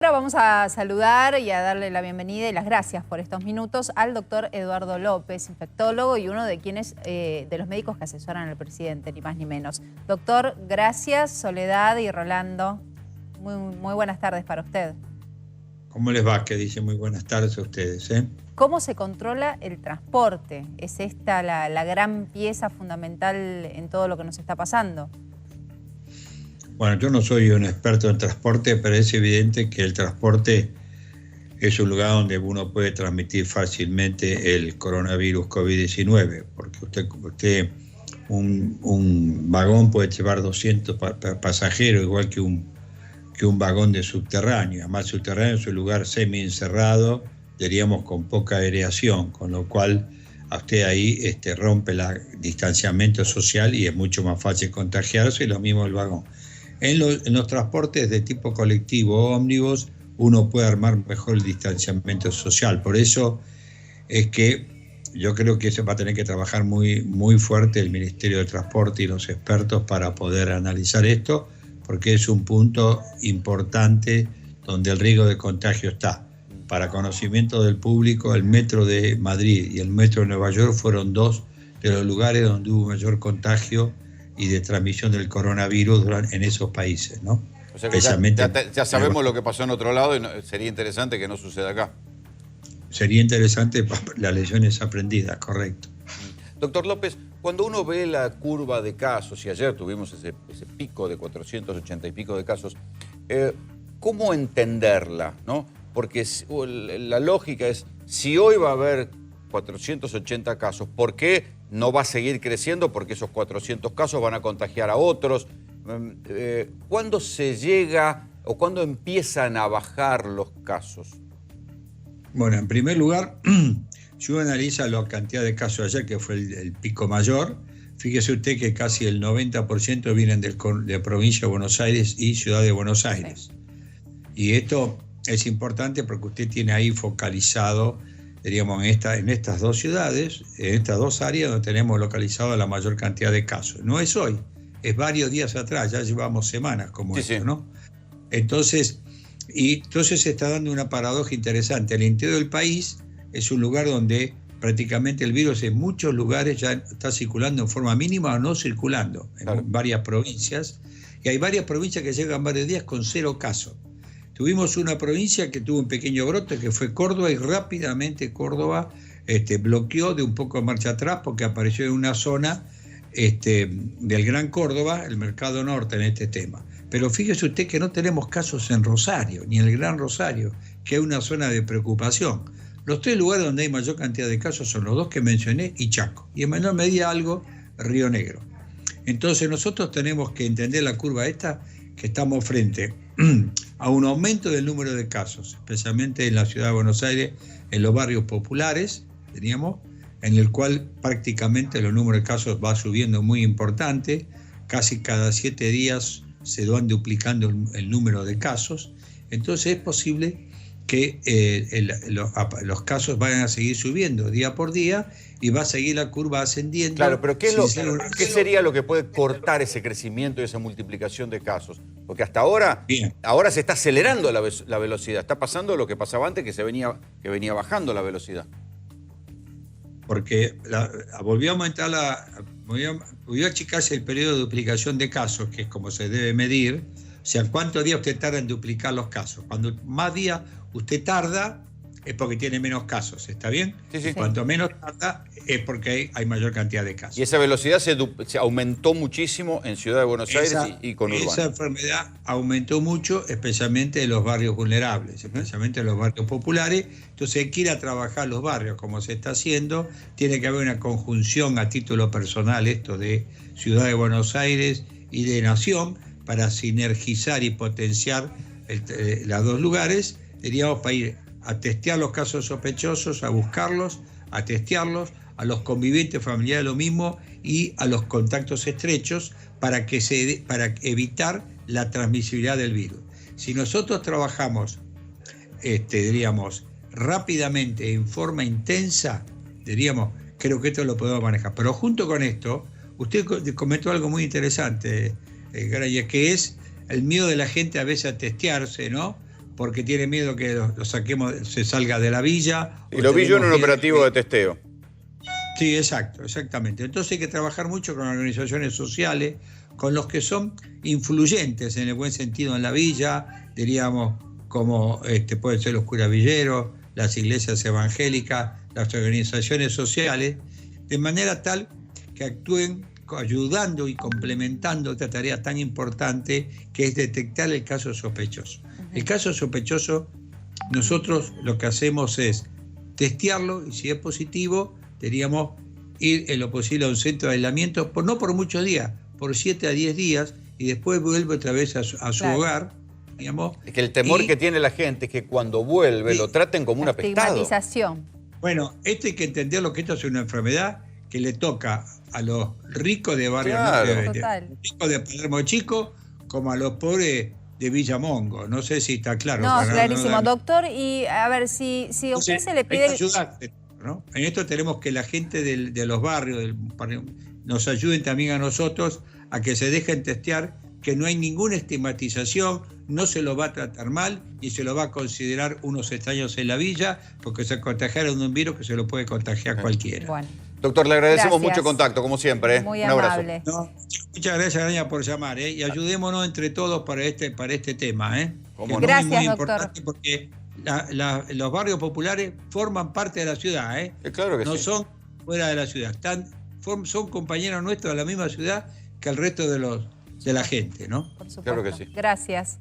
Ahora vamos a saludar y a darle la bienvenida y las gracias por estos minutos al doctor Eduardo López, infectólogo y uno de quienes, de los médicos que asesoran al presidente, ni más ni menos. Doctor, gracias, Soledad y Rolando. Muy buenas tardes para usted. ¿Cómo les va? Que dice muy buenas tardes a ustedes, ¿eh? ¿Cómo se controla el transporte? ¿Es esta la gran pieza fundamental en todo lo que nos está pasando? Bueno, yo no soy un experto en transporte, pero es evidente que el transporte es un lugar donde uno puede transmitir fácilmente el coronavirus COVID-19, porque un vagón puede llevar 200 pasajeros, igual que un vagón de subterráneo. Además, subterráneo es un lugar semi-encerrado, diríamos con poca aireación, con lo cual a usted ahí rompe el distanciamiento social y es mucho más fácil contagiarse, y lo mismo el vagón. En los transportes de tipo colectivo o ómnibus, uno puede armar mejor el distanciamiento social. Por eso es que yo creo que se va a tener que trabajar muy fuerte el Ministerio de Transporte y los expertos para poder analizar esto, porque es un punto importante donde el riesgo de contagio está. Para conocimiento del público, el metro de Madrid y el metro de Nueva York fueron dos de los lugares donde hubo mayor contagio y de transmisión del coronavirus en esos países, ¿no? O sea que ya sabemos lo que pasó en otro lado y sería interesante que no suceda acá. Sería interesante las lecciones aprendidas, correcto. Doctor López, cuando uno ve la curva de casos, y ayer tuvimos ese pico de 480 y pico de casos, ¿cómo entenderla, no? Porque la lógica es, si hoy va a haber 480 casos, ¿por qué no va a seguir creciendo? Porque esos 400 casos van a contagiar a otros. ¿Cuándo se llega o cuándo empiezan a bajar los casos? Bueno, en primer lugar, si uno analiza la cantidad de casos ayer, que fue el pico mayor, fíjese usted que casi el 90% vienen de provincia de Buenos Aires y ciudad de Buenos Aires. Y esto es importante porque usted tiene ahí focalizado, diríamos, en estas dos ciudades, en estas dos áreas donde tenemos localizado la mayor cantidad de casos. No es hoy, es varios días atrás, ya llevamos semanas como esto, ¿no? Entonces se está dando una paradoja interesante. El interior del país es un lugar donde prácticamente el virus en muchos lugares ya está circulando en forma mínima o no circulando, en varias provincias, y hay varias provincias que llegan varios días con 0 casos. Tuvimos una provincia que tuvo un pequeño brote, que fue Córdoba, y rápidamente Córdoba bloqueó de un poco de marcha atrás porque apareció en una zona del Gran Córdoba, el Mercado Norte, en este tema. Pero fíjese usted que no tenemos casos en Rosario, ni en el Gran Rosario, que es una zona de preocupación. Los 3 lugares donde hay mayor cantidad de casos son los 2 que mencioné y Chaco, y en menor medida algo Río Negro. Entonces nosotros tenemos que entender la curva esta, que estamos frente a un aumento del número de casos, especialmente en la ciudad de Buenos Aires, en los barrios populares, teníamos, en el cual prácticamente los números de casos va subiendo muy importante, casi cada 7 días se van duplicando el número de casos. Entonces es posible que los casos vayan a seguir subiendo día por día y va a seguir la curva ascendiendo. Claro, pero ¿qué sería lo que puede cortar ese crecimiento y esa multiplicación de casos? Porque hasta ahora, ahora se está acelerando la velocidad. Está pasando lo que pasaba antes, que venía bajando la velocidad. Porque volvió a aumentar volvió a achicarse el periodo de duplicación de casos, que es como se debe medir. O sea, ¿cuántos días usted tarda en duplicar los casos? Cuando más días usted tarda, es porque tiene menos casos, ¿está bien? Sí. Cuanto menos tarda, es porque hay mayor cantidad de casos. Y esa velocidad se aumentó muchísimo en Ciudad de Buenos Aires y conurbano. Esa enfermedad aumentó mucho, especialmente en los barrios vulnerables, especialmente en los barrios populares. Entonces hay que ir a trabajar los barrios, como se está haciendo. Tiene que haber una conjunción a título personal, esto de Ciudad de Buenos Aires y de Nación, para sinergizar y potenciar los 2 lugares, diríamos, para ir a testear los casos sospechosos, a buscarlos, a testearlos, a los convivientes familiares lo mismo, y a los contactos estrechos para evitar la transmisibilidad del virus. Si nosotros trabajamos, diríamos, rápidamente, en forma intensa, diríamos, creo que esto lo podemos manejar. Pero junto con esto, usted comentó algo muy interesante, Graya, que es el miedo de la gente a veces a testearse, ¿no? porque tiene miedo que lo saquemos, se salga de la villa. Y lo vi yo en un miedo operativo de testeo. Sí, exactamente. Entonces hay que trabajar mucho con organizaciones sociales, con los que son influyentes en el buen sentido en la villa, diríamos, como pueden ser los curavilleros, las iglesias evangélicas, las organizaciones sociales, de manera tal que actúen ayudando y complementando esta tarea tan importante que es detectar el caso sospechoso. El caso sospechoso, nosotros lo que hacemos es testearlo y si es positivo, deberíamos ir en lo posible a un centro de aislamiento, no por muchos días, por 7 a 10 días, y después vuelve otra vez a su hogar, digamos. Es que el temor que tiene la gente es que cuando vuelve lo traten como un apestado. Estigmatización. Bueno, esto hay que entenderlo, que esto es una enfermedad que le toca a los ricos de barrio, Claro. ricos de Palermo Chico, como a los pobres de Villamongo. No sé si está claro. No, clarísimo. Doctor, y a ver, si a usted se le pide... Hay que ayudarte, ¿no? En esto tenemos que la gente de los barrios nos ayuden también a nosotros a que se dejen testear, que no hay ninguna estigmatización, no se lo va a tratar mal y se lo va a considerar unos extraños en la villa, porque se contagiaron de un virus que se lo puede contagiar cualquiera. Bueno. Doctor, le agradecemos Gracias. mucho contacto, como siempre. Muy un abrazo. amable. No, muchas gracias, Araña, por llamar, y ayudémonos entre todos para este tema. ¿Cómo no? Gracias, es muy doctor. importante porque los barrios populares forman parte de la ciudad, Claro que no sí. son fuera de la ciudad, son compañeros nuestros de la misma ciudad que el resto de la gente, ¿no? Por supuesto. Claro que sí. Gracias.